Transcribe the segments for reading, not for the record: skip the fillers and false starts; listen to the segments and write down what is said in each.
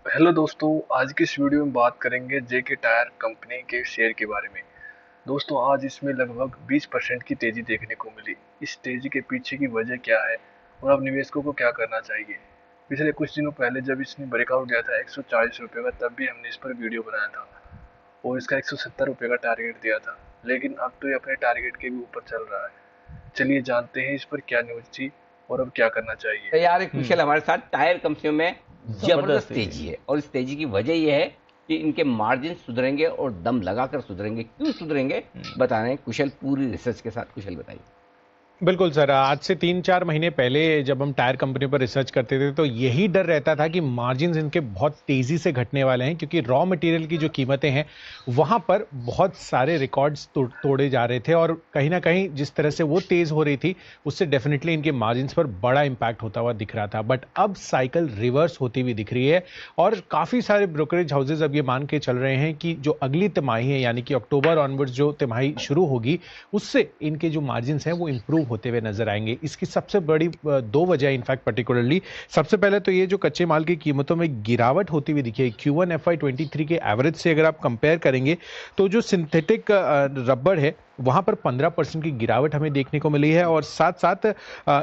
Hello दोस्तों, आज की इस वीडियो में बात करेंगे जेके टायर कंपनी के शेयर के बारे में। दोस्तों, आज इसमें लगभग 20% की तेजी देखने को मिली। इस तेजी के पीछे की वजह क्या है और अब निवेशकों को क्या करना चाहिए? पिछले कुछ दिनों पहले जब इसने ब्रेकआउट दिया था 140 रुपये का, तब भी हमने इस पर वीडियो बनाया था और इसका 170 रुपये का टारगेट दिया था। लेकिन अब तो ये अपने टारगेट के भी ऊपर चल रहा है। चलिए जानते हैं इस पर क्या न्यूज थी और अब क्या करना चाहिए। तो यार हम्म। कुशल, हमारे साथ टायर कंपनियों में जबरदस्त जबरदस्त तेजी। तेजी है और इस तेजी की वजह यह है कि इनके मार्जिन सुधरेंगे और दम लगाकर सुधरेंगे। क्यों सुधरेंगे बता रहे हैं कुशल, पूरी रिसर्च के साथ। कुशल बताइए। बिल्कुल सर, आज से 3-4 महीने पहले जब हम टायर कंपनी पर रिसर्च करते थे तो यही डर रहता था कि मार्जिन्स इनके बहुत तेजी से घटने वाले हैं, क्योंकि रॉ मटेरियल की जो कीमतें हैं वहां पर बहुत सारे रिकॉर्ड्स तोड़े जा रहे थे और कहीं ना कहीं जिस तरह से वो तेज हो रही थी उससे डेफिनेटली इनके मार्जिन्स पर बड़ा इंपैक्ट होता हुआ दिख रहा था। बट अब साइकिल रिवर्स होती हुई दिख रही है और काफी सारे ब्रोकरेज हाउसेज अब ये मान के चल रहे हैं कि जो अगली तिमाही है, यानी कि अक्टूबर ऑनवर्ड्स जो तिमाही शुरू होगी, उससे इनके जो मार्जिन्स हैं वो इंप्रूव होते हुए नजर आएंगे। इसकी सबसे बड़ी दो वजह इनफैक्ट पर्टिकुलरली, सबसे पहले तो ये जो कच्चे माल की कीमतों में गिरावट होती हुई दिखी है Q1 FY23 के एवरेज से अगर आप कंपेयर करेंगे तो जो सिंथेटिक रबर है वहां पर 15% की गिरावट हमें देखने को मिली है। और साथ साथ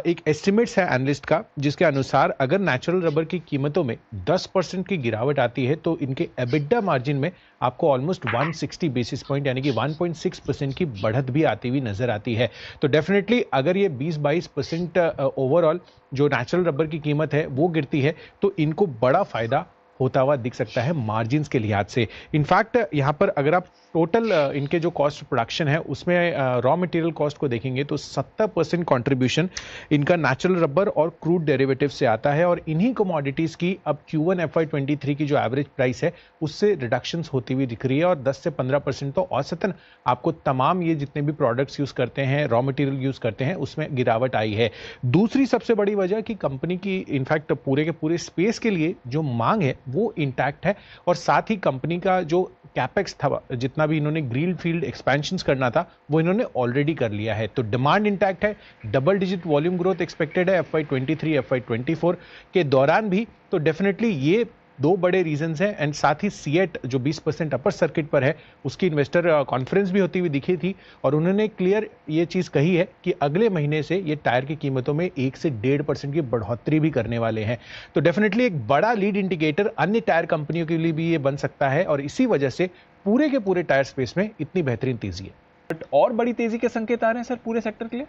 एक एस्टिमेट्स है एनालिस्ट का जिसके अनुसार अगर नेचुरल रबर की कीमतों में 10% की गिरावट आती है तो इनके एबिडा मार्जिन में आपको ऑलमोस्ट 160 बेसिस पॉइंट यानी कि 1.6% की बढ़त भी आती हुई नजर आती है। तो डेफिनेटली अगर ये 20-22% ओवरऑल जो नेचुरल रबर की कीमत है वो गिरती है तो इनको बड़ा फायदा होता हुआ दिख सकता है मार्जिन्स के लिहाज से। इनफैक्ट यहां पर अगर आप टोटल इनके जो कॉस्ट प्रोडक्शन है उसमें रॉ मटेरियल कॉस्ट को देखेंगे तो 70% कंट्रीब्यूशन इनका नेचुरल रबर और क्रूड डेरिवेटिव से आता है। और इन्हीं कमोडिटीज की अब Q1 FY23 की जो एवरेज प्राइस है उससे रिडक्शंस होती हुई दिख रही है और 10 से 15% तो औसतन आपको तमाम ये जितने भी प्रोडक्ट्स यूज करते हैं, रॉ मटेरियल यूज करते हैं, उसमें गिरावट आई है। दूसरी सबसे बड़ी वजह कि कंपनी की इनफैक्ट पूरे के पूरे स्पेस के लिए जो मांग है वो इंटैक्ट है और साथ ही कंपनी का जो कैपेक्स था, जितना भी इन्होंने ग्रीन फील्ड एक्सपेंशंस करना था वो इन्होंने ऑलरेडी कर लिया है। तो डिमांड इंटैक्ट है, double digit volume growth expected है FY23 FY24 के दौरान भी। तो डेफिनेटली ये दो बड़े रीजंस हैं। एंड साथ ही सीएट जो 20% अपर सर्किट पर है उसकी इन्वेस्टर कॉन्फ्रेंस भी होती हुई दिखी थी और उन्होंने क्लियर ये चीज कही है कि अगले महीने से ये टायर की कीमतों में 1 से 1.5% की बढ़ोतरी भी करने वाले हैं। तो डेफिनेटली एक बड़ा लीड इंडिकेटर अन्य टायर कंपनियों के लिए भी ये बन सकता है और इसी वजह से पूरे के पूरे टायर स्पेस में इतनी बेहतरीन तेजी है। बट और बड़ी तेजी के संकेत आ रहे हैं सर पूरे सेक्टर के लिए।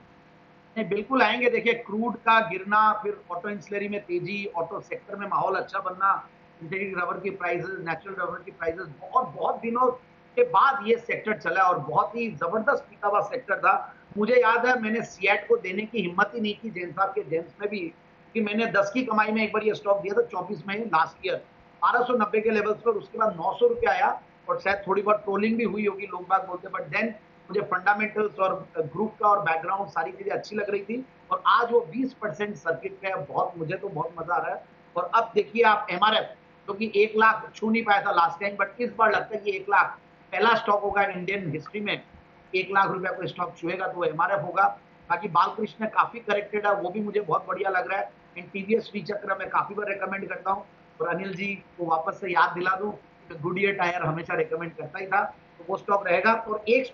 नहीं, बिल्कुल आएंगे। देखिए, क्रूड का गिरना, फिर ऑटो इंसलरी में तेजी, ऑटो सेक्टर में माहौल अच्छा बनना, सिंथेटिक रबर की प्राइसेस, नेचुरल रबर की प्राइसेस, बहुत बहुत दिनों के बाद ये सेक्टर चला और बहुत ही जबरदस्त टिका हुआ सेक्टर था। मुझे याद है मैंने सियाट को देने की हिम्मत ही नहीं की जैन साहब के जेम्स में भी, कि मैंने 10 की कमाई में एक बार ये स्टॉक दिया था 24 में लास्ट ईयर 1290 के लेवल्स पर। उसके बाद 900 रुपये आया और शायद थोड़ी बहुत ट्रोलिंग भी हुई होगी, लोग बात बोलते, बट देन मुझे फंडामेंटल्स और ग्रुप का और बैकग्राउंड सारी चीजें अच्छी लग रही थी और आज वो 20% सर्किट पे है। बहुत, मुझे तो बहुत मजा आ रहा है। और अब देखिए आप एमआरएफ, जो कि 1 लाख छू नहीं पाया था लास्ट टाइम, बट इस बार लगता है कि 1 लाख पहला स्टॉक होगा इंडियन हिस्ट्री में, 1 लाख रुपया कोई स्टॉक छुएगा तो वो एमआरएफ होगा। बाकी बालकृष्ण काफी करेक्टेड है, वो भी मुझे बहुत बढ़िया लग रहा है। एंड टीवीएस श्रीचक्र मैं काफी बार रिकमेंड करता हूँ और अनिल जी को वापस से याद दिला दूं, गुडियर टायर हमेशा रिकमेंड करता ही था, तो वो स्टॉक रहेगा। और एक